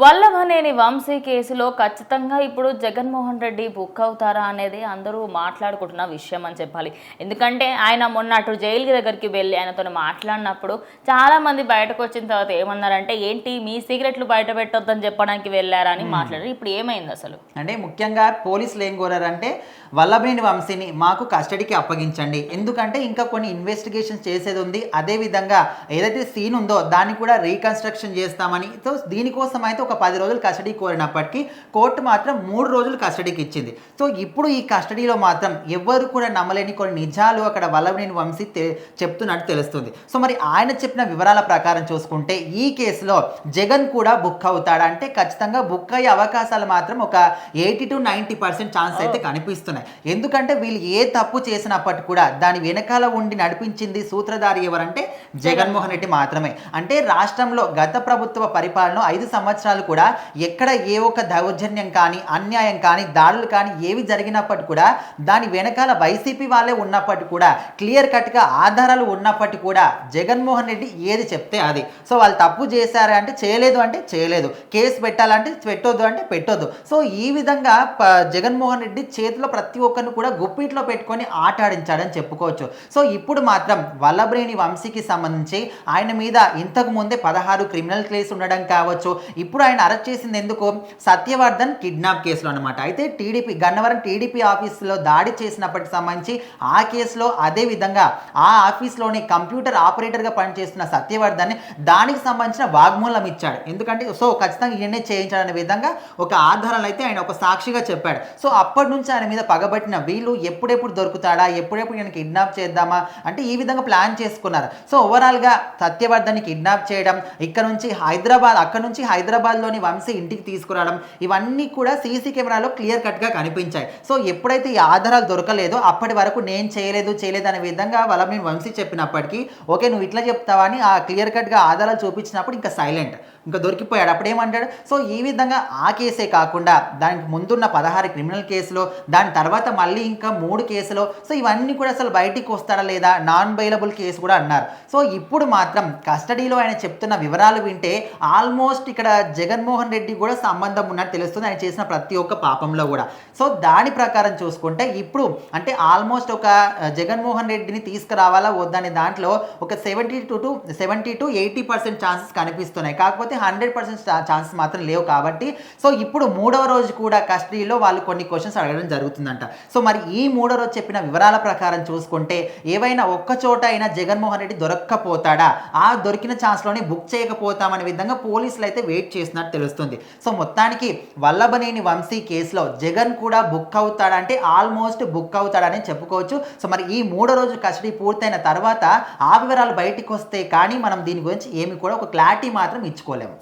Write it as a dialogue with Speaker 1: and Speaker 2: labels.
Speaker 1: వల్లభనేని వంశీ కేసులో ఖచ్చితంగా ఇప్పుడు జగన్మోహన్ రెడ్డి బుక్ అవుతారా అనేది అందరూ మాట్లాడుకుంటున్న విషయం అని చెప్పాలి. ఎందుకంటే ఆయన మొన్న అటు జైలు దగ్గరికి వెళ్ళి ఆయనతో మాట్లాడినప్పుడు చాలామంది బయటకు వచ్చిన తర్వాత ఏమన్నారంటే, ఏంటి మీ సీక్రెట్లు బయట పెట్టొద్దని చెప్పడానికి వెళ్ళారా అని మాట్లాడారు. ఇప్పుడు ఏమైంది అసలు?
Speaker 2: అంటే ముఖ్యంగా పోలీసులు ఏం కోరారంటే, వల్లభనేని వంశీని మాకు కస్టడీకి అప్పగించండి, ఎందుకంటే ఇంకా కొన్ని ఇన్వెస్టిగేషన్స్ చేసేది ఉంది, అదేవిధంగా ఏదైతే సీన్ ఉందో దాన్ని కూడా రీకన్స్ట్రక్షన్ చేస్తామని. సో దీనికోసం అయితే ఒక 10 రోజులు కస్టడీ కోరినప్పటికీ కోర్టు మాత్రం 3 రోజులు కస్టడీకి ఇచ్చింది. సో ఇప్పుడు ఈ కస్టడీలో మాత్రం ఎవ్వరు కూడా నమ్మలేని కొన్ని నిజాలు అక్కడ వల్లభనేని వంశీ చెప్తున్నట్టు తెలుస్తుంది. సో మరి ఆయన చెప్పిన వివరాల ప్రకారం చూసుకుంటే ఈ కేసులో జగన్ కూడా బుక్ అవుతాడా అంటే ఖచ్చితంగా బుక్ అయ్యే అవకాశాలు మాత్రం ఒక 80 to 90% ఛాన్స్ అయితే కనిపిస్తున్నాయి. ఎందుకంటే వీళ్ళు ఏ తప్పు చేసినప్పటికీ కూడా దాని వెనకాల ఉండి నడిపించింది సూత్రధారి ఎవరంటే జగన్మోహన్ రెడ్డి మాత్రమే. అంటే రాష్ట్రంలో గత ప్రభుత్వ పరిపాలన 5 సంవత్సరాలు కూడా ఎక్కడ ఏ ఒక్క దౌర్జన్యం కానీ, అన్యాయం కానీ, దాడులు కానీ ఏవి జరిగినప్పటికీ కూడా దాని వెనకాల వైసీపీ వాళ్ళే ఉన్నప్పటికీ కూడా, క్లియర్ కట్గా ఆధారాలు ఉన్నప్పటికీ కూడా జగన్మోహన్ రెడ్డి ఏది చెప్తే అది. సో వాళ్ళు తప్పు చేశారు అంటే చేయలేదు, అంటే చేయలేదు, కేసు పెట్టాలంటే పెట్టొద్దు అంటే పెట్టొద్దు. సో ఈ విధంగా జగన్మోహన్ రెడ్డి చేతిలో ప్రతి ఒక్కరిని కూడా గుప్పిట్లో పెట్టుకొని ఆట ఆడించాడని చెప్పుకోవచ్చు. సో ఇప్పుడు మాత్రం వల్లభనేని వంశీకి సంబంధించి ఆయన మీద ఇంతకు ముందే 16 క్రిమినల్ కేసు ఉండడం కావచ్చు. ఇప్పుడు ఆయన అరెస్ట్ చేసింది ఎందుకు? సత్యవర్ధన్ కిడ్నాప్ కేసులో అనమాట. అయితే గన్నవరం టీడీపీ ఆఫీసులో దాడి చేసినప్పటికి సంబంధించి ఆ కేసులో, అదే విధంగా ఆ ఆఫీస్లోని కంప్యూటర్ ఆపరేటర్గా పనిచేస్తున్న సత్యవర్ధన్ దానికి సంబంధించిన వాగ్మూలం ఇచ్చాడు. ఎందుకంటే సో ఖచ్చితంగా ఈయనే చేయించాడనే విధంగా ఒక ఆధారాలు అయితే ఆయన ఒక సాక్షిగా చెప్పాడు. సో అప్పటి నుంచి ఆయన మీద పగబట్టిన వీళ్ళు ఎప్పుడెప్పుడు దొరుకుతాడా, ఎప్పుడెప్పుడు ఈయన కిడ్నాప్ చేద్దామా అంటే ఈ విధంగా ప్లాన్ చేసుకున్నారు. సో ఓవరాల్గా సత్యవర్ధన్ని కిడ్నాప్ చేయడం, అక్కడ నుంచి హైదరాబాద్లోని వంశీ ఇంటికి తీసుకురావడం, ఇవన్నీ కూడా సీసీ కెమెరాలో క్లియర్ కట్గా కనిపించాయి. సో ఎప్పుడైతే ఈ ఆధారాలు దొరకలేదో అప్పటి వరకు నేను చేయలేదు అనే విధంగా వల్లభనేని వంశీ చెప్పినప్పటికీ, ఓకే నువ్వు ఇట్లా చెప్తావా అని ఆ క్లియర్ కట్గా ఆధారాలు చూపించినప్పుడు ఇంకా సైలెంట్, ఇంకా దొరికిపోయాడు. అప్పుడేమంటాడు? సో ఈ విధంగా ఆ కేసే కాకుండా దానికి ముందున్న 16 క్రిమినల్ కేసులో, దాని తర్వాత మళ్ళీ ఇంకా 3 కేసులో, సో ఇవన్నీ కూడా అసలు బయటికి వస్తాడా లేదా, నాన్ బెయిలబుల్ కేసు కూడా అన్నారు. సో ఇప్పుడు మాత్రం కస్టడీలో ఆయన చెప్తున్న వివరాలు వింటే ఆల్మోస్ట్ ఇక్కడ జగన్మోహన్ రెడ్డి కూడా సంబంధం ఉన్నట్టు తెలుస్తుంది ఆయన చేసిన ప్రతి ఒక్క పాపంలో కూడా. సో దాని ప్రకారం చూసుకుంటే ఇప్పుడు అంటే ఆల్మోస్ట్ ఒక జగన్మోహన్ రెడ్డిని తీసుకురావాలా వద్దనే దాంట్లో ఒక 70 to 80% ఛాన్సెస్ కనిపిస్తున్నాయి. కాకపోతే 100% ఛాన్సెస్ మాత్రం లేవు. కాబట్టి సో ఇప్పుడు 3వ రోజు కూడా కస్టడీలో వాళ్ళు కొన్ని క్వశ్చన్స్ అడగడం జరుగుతుందంట. సో మరి ఈ 3వ రోజు చెప్పిన వివరాల ప్రకారం చూసుకుంటే ఏవైనా ఒక్క చోట అయినా జగన్మోహన్ రెడ్డి దొరక్కపోతాడా, ఆ దొరికిన ఛాన్స్లోనే బుక్ చేయకపోతామనే విధంగా పోలీసులు అయితే వెయిట్ చేసినట్టు తెలుస్తుంది. సో మొత్తానికి వల్లభనేని వంశీ కేసులో జగన్ కూడా బుక్ అవుతాడా అంటే ఆల్మోస్ట్ బుక్ అవుతాడని చెప్పుకోవచ్చు. సో మరి ఈ 3వ రోజు కస్టడీ పూర్తయిన తర్వాత ఆ వివరాలు బయటికి వస్తే కానీ మనం దీని గురించి ఏమి కూడా ఒక క్లారిటీ మాత్రం ఇచ్చుకోలేము.